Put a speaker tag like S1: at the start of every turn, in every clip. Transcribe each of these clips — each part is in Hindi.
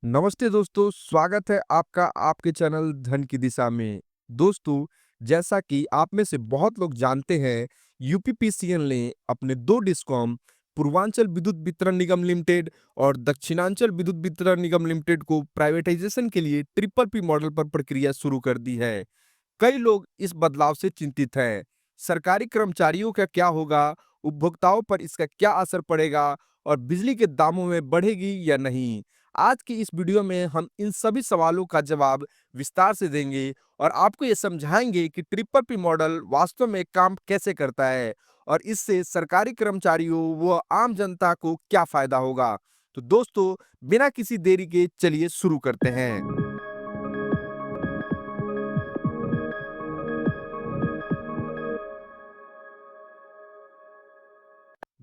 S1: नमस्ते दोस्तों, स्वागत है आपका आपके चैनल धन की दिशा में। दोस्तों, जैसा कि आप में से बहुत लोग जानते हैं, यूपीपीसीएल ने अपने 2 डिस्कॉम पूर्वांचल विद्युत वितरण निगम लिमिटेड और दक्षिणांचल विद्युत वितरण निगम लिमिटेड को प्राइवेटाइजेशन के लिए ट्रिपल पी मॉडल पर प्रक्रिया शुरू कर दी है। कई लोग इस बदलाव से चिंतित हैं। सरकारी कर्मचारियों का क्या होगा? उपभोक्ताओं पर इसका क्या असर पड़ेगा? और बिजली के दामों में बढ़ेगी या नहीं? आज की इस वीडियो में हम इन सभी सवालों का जवाब विस्तार से देंगे और आपको ये समझाएंगे कि ट्रिपल पी मॉडल वास्तव में काम कैसे करता है और इससे सरकारी कर्मचारियों व आम जनता को क्या फायदा होगा। तो दोस्तों, बिना किसी देरी के चलिए शुरू करते हैं।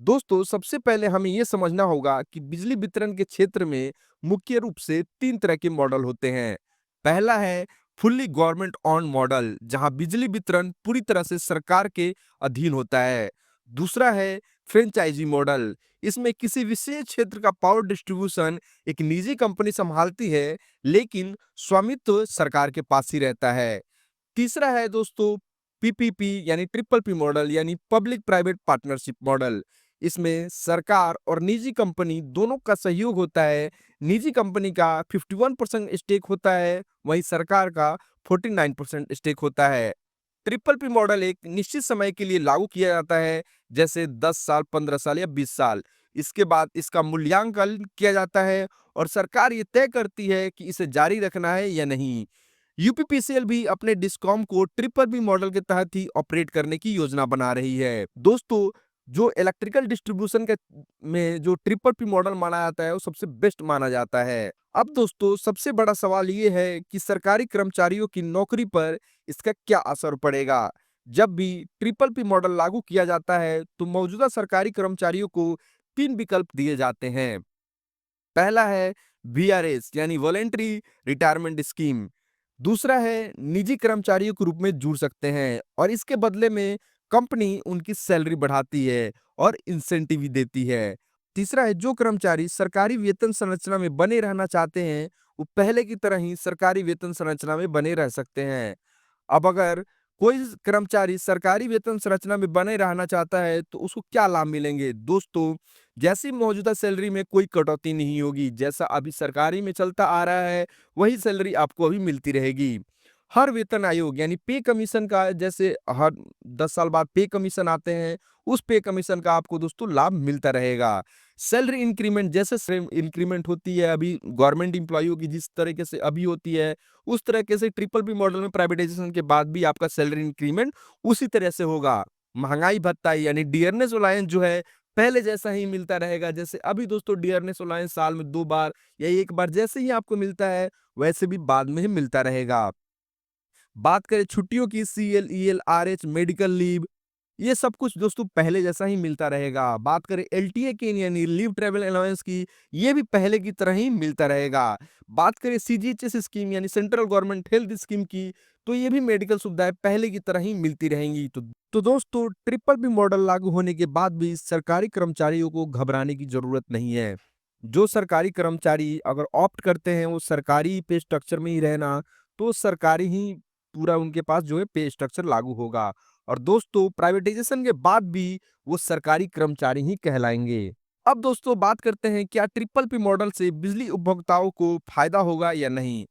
S1: दोस्तों, सबसे पहले हमें यह समझना होगा कि बिजली वितरण के क्षेत्र में मुख्य रूप से 3 तरह के मॉडल होते हैं। पहला है फुल्ली गवर्नमेंट ऑन मॉडल, जहां बिजली वितरण पूरी तरह से सरकार के अधीन होता है। दूसरा है फ्रेंचाइजी मॉडल, इसमें किसी विशेष क्षेत्र का पावर डिस्ट्रीब्यूशन एक निजी कंपनी संभालती है, लेकिन स्वामित्व सरकार के पास ही रहता है। तीसरा है दोस्तों पीपीपी यानी ट्रिपल पी मॉडल यानी पब्लिक प्राइवेट पार्टनरशिप मॉडल। इसमें सरकार और निजी कंपनी दोनों का सहयोग होता है। निजी कंपनी का 51% स्टेक होता है, वहीं सरकार का 49% स्टेक होता है। ट्रिपल पी मॉडल एक निश्चित समय के लिए लागू किया जाता है, जैसे 10 साल, 15 साल या 20 साल। इसके बाद इसका मूल्यांकन किया जाता है और सरकार ये तय करती है कि इसे जारी रखना है या नहीं। यूपीपीसीएल भी अपने डिस्कॉम को ट्रिपल बी मॉडल के तहत ही ऑपरेट करने की योजना बना रही है। दोस्तों, जो इलेक्ट्रिकल डिस्ट्रीब्यूशन के में जो ट्रिपल पी मॉडल माना जाता है, वो सबसे बेस्ट माना जाता है। अब दोस्तों, सबसे बड़ा सवाल ये है कि सरकारी कर्मचारियों की नौकरी पर इसका क्या असर पड़ेगा। जब भी ट्रिपल पी मॉडल लागू किया जाता है, तो मौजूदा सरकारी कर्मचारियों को 3 विकल्प दिए जाते हैं। पहला है वीआरएस यानी वॉलेंटरी रिटायरमेंट स्कीम। दूसरा है निजी कर्मचारियों के रूप में जुड़ सकते हैं और इसके बदले में कंपनी उनकी सैलरी बढ़ाती है और इंसेंटिव भी देती है। तीसरा है जो कर्मचारी सरकारी वेतन संरचना में बने रहना चाहते हैं, वो पहले की तरह ही सरकारी वेतन संरचना में बने रह सकते हैं। अब अगर कोई कर्मचारी सरकारी वेतन संरचना में बने रहना चाहता है, तो उसको क्या लाभ मिलेंगे? दोस्तों, जैसी मौजूदा सैलरी में कोई कटौती नहीं होगी, जैसा अभी सरकारी में चलता आ रहा है, वही सैलरी आपको अभी मिलती रहेगी। हर वेतन आयोग यानी पे कमीशन का, जैसे हर 10 साल बाद पे कमीशन आते हैं, उस पे कमीशन का आपको दोस्तों लाभ मिलता रहेगा। सैलरी इंक्रीमेंट, जैसे इंक्रीमेंट होती है अभी गवर्नमेंट एम्प्लॉइयों की जिस तरीके से अभी होती है, उस तरीके से ट्रिपल पी मॉडल में प्राइवेटाइजेशन के बाद भी आपका सैलरी इंक्रीमेंट उसी तरह से होगा। महंगाई भत्ता यानी डियरनेस अलायंस जो है, पहले जैसा ही मिलता रहेगा। जैसे अभी दोस्तों डियरनेस अलायंस साल में 2 बार या 1 बार जैसे ही आपको मिलता है, वैसे भी बाद में ही मिलता रहेगा। बात करें छुट्टियों की, CL, EL, RH, medical leave, ये सब कुछ दोस्तों पहले जैसा ही मिलता रहेगा। बात करें एलटीए की यानी लीव ट्रैवल अलाउंस की, ये भी पहले की तरह ही मिलता रहेगा। बात करें सीजीएचएस स्कीम यानी सेंट्रल गवर्नमेंट हेल्थ स्कीम की, तो ये भी मेडिकल सुविधाएं पहले की तरह ही मिलती रहेंगी। तो दोस्तों, ट्रिपल बी मॉडल लागू होने के बाद भी सरकारी कर्मचारियों को घबराने की जरूरत नहीं है। जो सरकारी कर्मचारी अगर ऑप्ट करते हैं वो सरकारी पे स्ट्रक्चर में ही रहना, तो सरकारी ही पूरा उनके पास जो है पे स्ट्रक्चर लागू होगा और दोस्तों प्राइवेटाइजेशन के बाद भी वो सरकारी कर्मचारी ही कहलाएंगे। अब दोस्तों बात करते हैं क्या ट्रिपल पी मॉडल से बिजली उपभोक्ताओं को फायदा होगा या नहीं।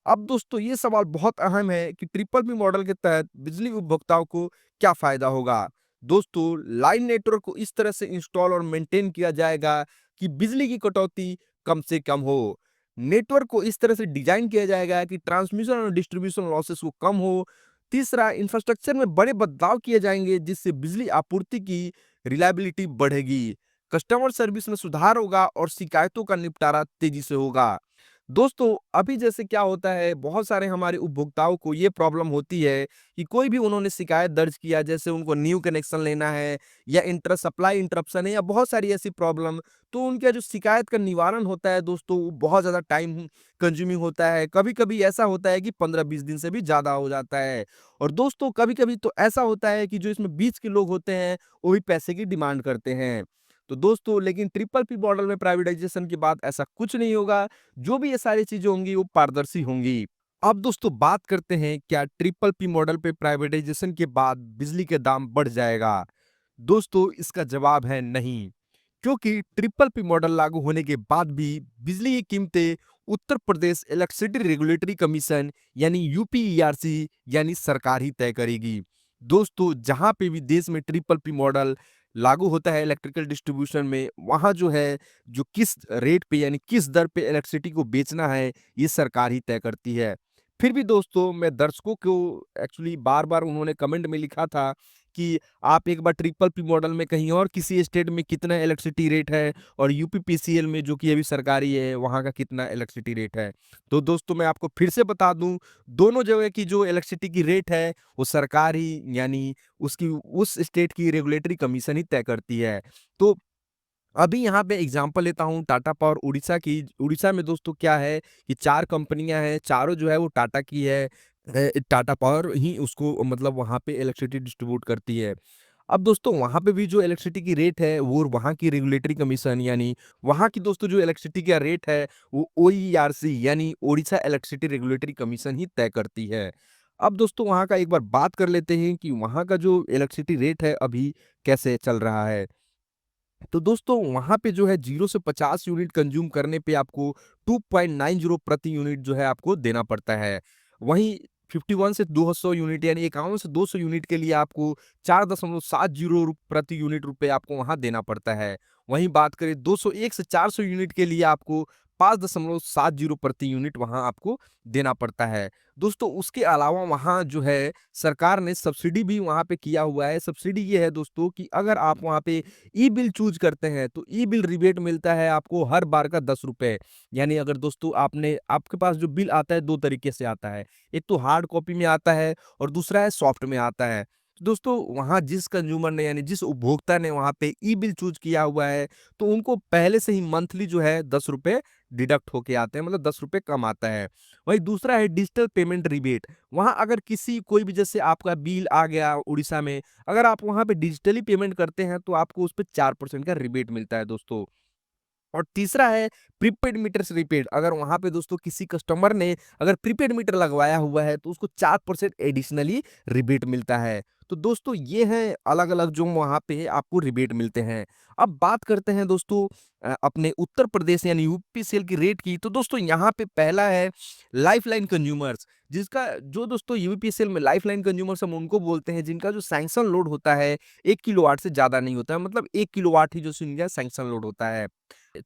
S1: अब दोस्तों ये सवाल बहुत अहम है कि ट्रिपल पी मॉडल के तहत बिजली उपभोक्ताओं को क्या फायदा होगा। दोस्तों, लाइन नेटवर्क को इस तरह से इंस्टॉल और मेंटेन किया जाएगा कि बिजली की कटौती कम से कम हो। नेटवर्क को इस तरह से डिजाइन किया जाएगा कि ट्रांसमिशन और डिस्ट्रीब्यूशन लॉसेस को कम हो। तीसरा, इंफ्रास्ट्रक्चर में बड़े बदलाव किए जाएंगे जिससे बिजली आपूर्ति की रिलायबिलिटी बढ़ेगी। कस्टमर सर्विस में सुधार होगा और शिकायतों का निपटारा तेजी से होगा। दोस्तों, अभी जैसे क्या होता है, बहुत सारे हमारे उपभोक्ताओं को ये प्रॉब्लम होती है कि कोई भी उन्होंने शिकायत दर्ज किया, जैसे उनको न्यू कनेक्शन लेना है या इंटर सप्लाई इंटरप्शन है या बहुत सारी ऐसी प्रॉब्लम, तो उनका जो शिकायत का निवारण होता है दोस्तों, वो बहुत ज़्यादा टाइम कंज्यूमिंग होता है। कभी-कभी ऐसा होता है कि 15-20 दिन से भी ज़्यादा हो जाता है और दोस्तों कभी-कभी तो ऐसा होता है कि जो इसमें बीच के लोग होते हैं, वो भी पैसे की डिमांड करते हैं। तो दोस्तों लेकिन ट्रिपल पी मॉडल में प्राइवेटाइजेशन के बाद ऐसा कुछ नहीं होगा। जो भी ये सारी चीजें होंगी वो पारदर्शी होंगी। अब दोस्तों बात करते हैं, क्या ट्रिपल पी मॉडल पे प्राइवेटाइजेशन के बाद बिजली के दाम बढ़ जाएगा? दोस्तों इसका जवाब है नहीं, क्योंकि ट्रिपल पी मॉडल लागू होने के बाद भी बिजली की कीमतें Uttar Pradesh electricity regulatory commission यानी यूपीईआरसी यानी सरकार ही तय करेगी। दोस्तों जहां पे भी देश में ट्रिपल पी मॉडल लागू होता है इलेक्ट्रिकल डिस्ट्रीब्यूशन में, वहां जो है जो किस रेट पे यानी किस दर पे इलेक्ट्रिसिटी को बेचना है, ये सरकार ही तय करती है। फिर भी दोस्तों मैं दर्शकों को एक्चुअली बार-बार उन्होंने कमेंट में लिखा था कि आप एक बार ट्रिपल पी मॉडल में कहीं और किसी स्टेट में कितना इलेक्ट्रिसिटी रेट है और यूपीपीसीएल में जो कि अभी सरकारी है वहाँ का कितना इलेक्ट्रिसिटी रेट है। तो दोस्तों मैं आपको फिर से बता दूँ, दोनों जगह की जो इलेक्ट्रिसिटी की रेट है वो सरकार ही यानी उसकी उस स्टेट की रेगुलेटरी कमीशन ही तय करती है। तो अभी यहाँ पे एग्जांपल लेता हूँ टाटा पावर उड़ीसा की। उड़ीसा में दोस्तों क्या है कि 4 कंपनियाँ हैं, चारों जो है वो टाटा की है। टाटा पावर ही उसको मतलब वहाँ पे इलेक्ट्रिसिटी डिस्ट्रीब्यूट करती है। अब दोस्तों वहाँ पे भी जो इलेक्ट्रिसिटी की रेट है वो वहाँ की रेगुलेटरी कमीशन यानी वहाँ की दोस्तों जो इलेक्ट्रिसिटी का रेट है वो ओईआरसी यानी ओडिशा इलेक्ट्रिसिटी रेगुलेटरी कमीशन ही तय करती है। अब दोस्तों वहाँ का एक बार बात कर लेते हैं कि वहाँ का जो इलेक्ट्रिसिटी रेट है अभी कैसे चल रहा है। तो दोस्तों वहाँ पे जो है 0 से 50 यूनिट कंज्यूम करने पे आपको 2.90 प्रति यूनिट जो है आपको देना पड़ता है। वहीं 51 से 200 यूनिट यानी 51 से 200 यूनिट के लिए आपको 4.70 प्रति यूनिट रुपए आपको वहाँ देना पड़ता है। वहीं बात करें 201 से 400 यूनिट के लिए आपको 5.70 प्रति यूनिट वहाँ आपको देना पड़ता है। दोस्तों उसके अलावा वहाँ जो है सरकार ने सब्सिडी भी वहाँ पे किया हुआ है। सब्सिडी ये है दोस्तों कि अगर आप वहाँ पे ई बिल चूज करते हैं तो ई बिल रिबेट मिलता है आपको हर बार का 10 रुपए। यानी अगर दोस्तों आपने आपके पास जो बिल आता है 2 तरीके से आता है। एक तो हार्ड कॉपी में आता है और दूसरा है सॉफ्ट में आता है। तो दोस्तों वहाँ जिस कंज्यूमर ने यानी जिस उपभोक्ता ने वहाँ पे ई बिल चूज किया हुआ है तो उनको पहले से ही मंथली जो है 10 रुपए डिडक्ट होके आते हैं, मतलब 10 रुपए कम आता है। वहीं दूसरा है डिजिटल पेमेंट रिबेट। वहाँ अगर किसी कोई भी जैसे आपका बिल आ गया उड़ीसा में, अगर आप वहाँ पे डिजिटली पेमेंट करते हैं तो आपको उस पे 4% का रिबेट मिलता है दोस्तों। और तीसरा है प्रीपेड मीटर से रिपेड। अगर वहाँ पे दोस्तों किसी कस्टमर ने अगर प्रीपेड मीटर लगवाया हुआ है तो उसको 4% एडिशनली रिबेट मिलता है। तो दोस्तों ये हैं अलग-अलग जो वहाँ पे आपको रिबेट मिलते हैं। अब बात करते हैं दोस्तों अपने उत्तर प्रदेश यानी यूपीसीएल की रेट की। तो दोस्तों यहाँ पे पहला है लाइफलाइन कंज्यूमर्स, जिसका जो दोस्तों यूपीसीएल में लाइफलाइन कंज्यूमर्स हम उनको बोलते हैं जिनका जो सैंक्शन लोड होता है 1 किलोवाट से ज़्यादा नहीं होता है, मतलब 1 किलोवाट ही जो सुन लिया सैंक्शन लोड होता है।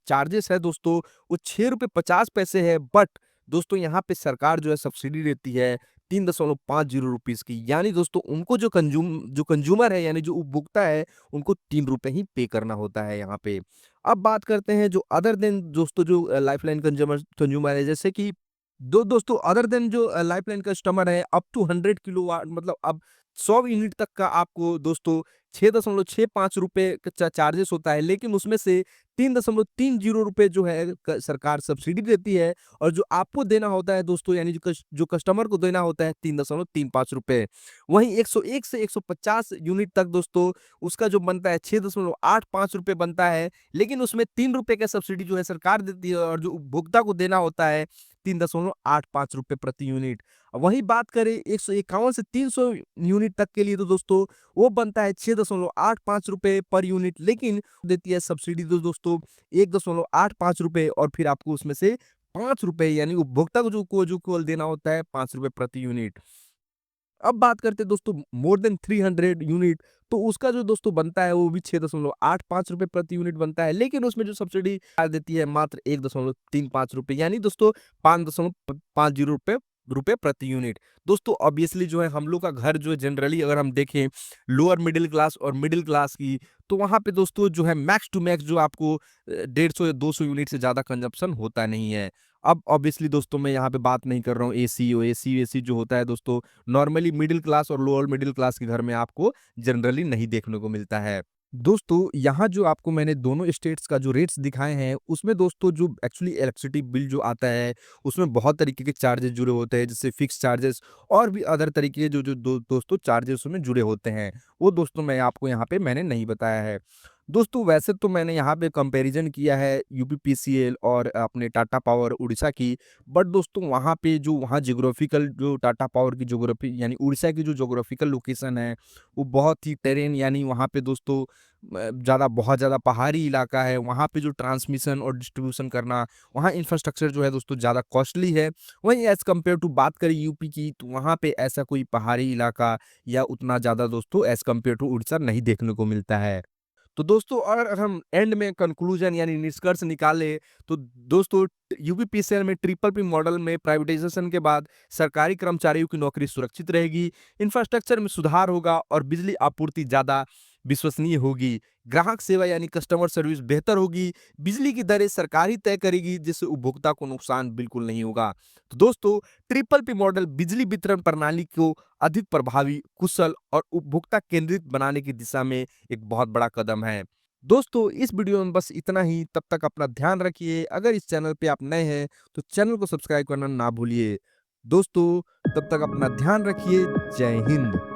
S1: चार्जेस है दोस्तों वो ₹6.50 है, बट दोस्तों यहाँ पे सरकार जो है सब्सिडी देती है 3.50 रुपीज़ की। यानी दोस्तों उनको जो कंज्यूमर है यानी जो उपभोक्ता है उनको 3 रुपए ही पे करना होता है यहाँ पे। अब बात करते हैं जो अदर देन दोस्तों जो लाइफलाइन कंज्यूमर है, जैसे कि दोस्तों अदर देन जो लाइफलाइन कस्टमर है अप टू 100 किलोवाट, मतलब अब 100 यूनिट तक का आपको दोस्तों 6.65 रुपए का चार्जेस होता है, लेकिन उसमें से 3.30 रुपए जो है सरकार सब्सिडी देती है और जो आपको देना होता है दोस्तों यानी जो कस्टमर को देना होता है 3.35 रुपए। वहीं 101 से 150 यूनिट तक दोस्तों उसका जो बनता है 6.85 रुपए बनता है, लेकिन उसमें 3 रुपए का सब्सिडी जो है सरकार देती है और जो उपभोक्ता को देना होता है 3.85 रुपए प्रति यूनिट। वहीं बात करें 151 से 300 यूनिट तक के लिए तो दोस्तों वो बनता है 6.85 रुपए पर यूनिट, लेकिन देती है सब्सिडी तो दोस्तों 1.85 रुपए और फिर आपको उसमें से 5 रुपए यानी उपभोक्ता को जो केवल देना होता है 5 रुपए प्रति यूनिट। अब बात करते हैं दोस्तों मोर देन 300 यूनिट, तो उसका जो दोस्तों बनता है वो भी 6.85 रुपए प्रति यूनिट बनता है, लेकिन उसमें जो सब्सिडी देती है मात्र 1.35 रुपए यानी दोस्तों 5.50 रुपए प्रति यूनिट। दोस्तों ऑब्वियसली जो है हम लोग का घर जो है जनरली अगर हम देखें लोअर मिडिल क्लास और मिडिल क्लास की, तो वहाँ पे दोस्तों जो है मैक्स टू मैक्स जो आपको 150 या 200 यूनिट से ज़्यादा कंजप्शन होता नहीं है। अब ऑब्वियसली दोस्तों मैं यहाँ पे बात नहीं कर रहा हूँ एसी जो होता है दोस्तों नॉर्मली मिडिल क्लास और लोअर मिडिल क्लास के घर में आपको जनरली नहीं देखने को मिलता है। दोस्तों यहाँ जो आपको मैंने दोनों स्टेट्स का जो रेट्स दिखाए हैं उसमें दोस्तों जो एक्चुअली इलेक्ट्रिसिटी बिल जो आता है उसमें बहुत तरीके के चार्जेस जुड़े होते हैं, जैसे फिक्स चार्जेस और भी अदर तरीके के जो जो दोस्तों चार्जेस उसमें जुड़े होते हैं, वो दोस्तों मैं आपको यहाँ पे मैंने नहीं बताया है। दोस्तों वैसे तो मैंने यहाँ पे कंपैरिज़न किया है यूपीपीसीएल और अपने टाटा पावर उड़ीसा की, बट दोस्तों वहाँ पे जो वहाँ ज्योग्राफिकल जो टाटा पावर की ज्योग्राफी यानी उड़ीसा की जो ज्योग्राफिकल लोकेशन है, वो बहुत ही टेरेन यानी वहाँ पे दोस्तों बहुत ज़्यादा पहाड़ी इलाका है, वहाँ पे जो ट्रांसमिशन और डिस्ट्रीब्यूशन करना, वहाँ इंफ्रास्ट्रक्चर जो है दोस्तों ज़्यादा कॉस्टली है। वहीं एज़ कम्पेयर टू बात करें यूपी की, तो वहाँ पे ऐसा कोई पहाड़ी इलाका या उतना ज़्यादा दोस्तों एज़ कम्पेयर टू उड़ीसा नहीं देखने को मिलता है। तो दोस्तों अगर हम एंड में कंक्लूजन यानी निष्कर्ष निकालें तो दोस्तों यूपीपीसीएल में ट्रिपल पी मॉडल में प्राइवेटाइजेशन के बाद सरकारी कर्मचारियों की नौकरी सुरक्षित रहेगी, इंफ्रास्ट्रक्चर में सुधार होगा और बिजली आपूर्ति ज़्यादा विश्वसनीय होगी। ग्राहक सेवा यानी कस्टमर सर्विस बेहतर होगी, बिजली की दरें सरकार ही तय करेगी जिससे उपभोक्ता को नुकसान बिल्कुल नहीं होगा। तो दोस्तों ट्रिपल पी मॉडल बिजली वितरण प्रणाली को अधिक प्रभावी, कुशल और उपभोक्ता केंद्रित बनाने की दिशा में एक बहुत बड़ा कदम है। दोस्तों इस वीडियो में बस इतना ही, तब तक अपना ध्यान रखिए। अगर इस चैनल पे आप नए हैं तो चैनल को सब्सक्राइब करना ना भूलिए। दोस्तों तब तक अपना ध्यान रखिए। जय हिंद।